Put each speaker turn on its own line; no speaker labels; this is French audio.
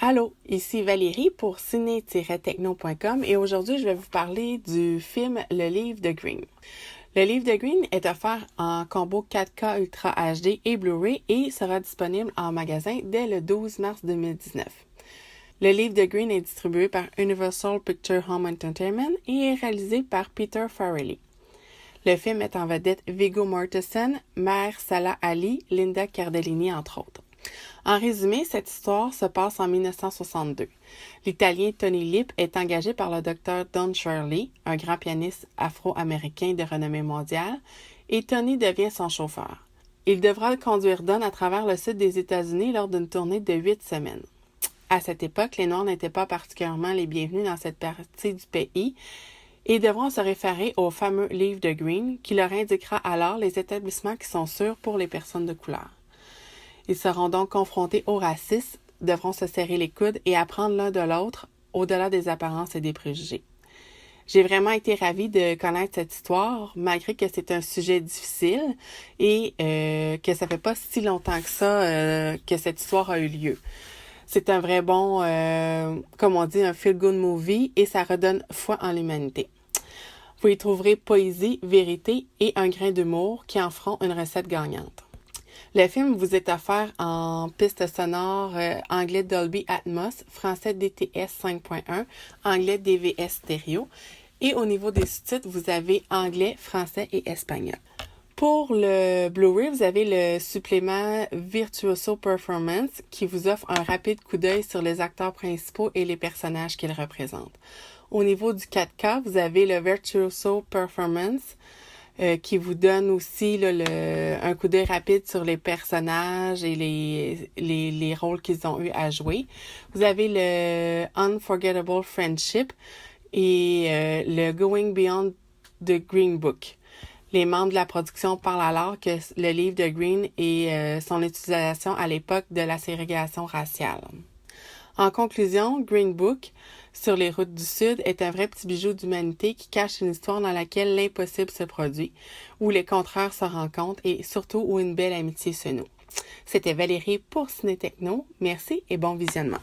Allô, ici Valérie pour ciné-techno.com et aujourd'hui je vais vous parler du film Le Livre de Green. Le Livre de Green est offert en combo 4K Ultra HD et Blu-ray et sera disponible en magasin dès le 12 mars 2019. Le Livre de Green est distribué par Universal Pictures Home Entertainment et est réalisé par Peter Farrelly. Le film met en vedette Viggo Mortensen, Mahershala Ali, Linda Cardellini entre autres. En résumé, cette histoire se passe en 1962. L'Italien Tony Lip est engagé par le docteur Don Shirley, un grand pianiste afro-américain de renommée mondiale, et Tony devient son chauffeur. Il devra conduire Don à travers le sud des États-Unis lors d'une tournée de 8 semaines. À cette époque, les Noirs n'étaient pas particulièrement les bienvenus dans cette partie du pays et devront se référer au fameux livre de Green qui leur indiquera alors les établissements qui sont sûrs pour les personnes de couleur. Ils seront donc confrontés au racisme, devront se serrer les coudes et apprendre l'un de l'autre au-delà des apparences et des préjugés. J'ai vraiment été ravie de connaître cette histoire, malgré que c'est un sujet difficile et que ça fait pas si longtemps que ça que cette histoire a eu lieu. C'est un vrai bon, comme on dit, un feel-good movie et ça redonne foi en l'humanité. Vous y trouverez poésie, vérité et un grain d'humour qui en feront une recette gagnante. Le film vous est offert en piste sonore anglais Dolby Atmos, français DTS 5.1, anglais DVS stéréo. Et au niveau des sous-titres, vous avez anglais, français et espagnol. Pour le Blu-ray, vous avez le supplément Virtuoso Performance qui vous offre un rapide coup d'œil sur les acteurs principaux et les personnages qu'ils représentent. Au niveau du 4K, vous avez le Virtuoso Performance qui vous donne aussi là, un coup d'œil rapide sur les personnages et les rôles qu'ils ont eu à jouer. Vous avez le Unforgettable Friendship et le Going Beyond the Green Book. Les membres de la production parlent alors que le livre de Green et son utilisation à l'époque de la ségrégation raciale. En conclusion, Green Book, sur les routes du Sud, est un vrai petit bijou d'humanité qui cache une histoire dans laquelle l'impossible se produit, où les contraires se rencontrent et surtout où une belle amitié se noue. C'était Valérie pour Ciné Techno. Merci et bon visionnement.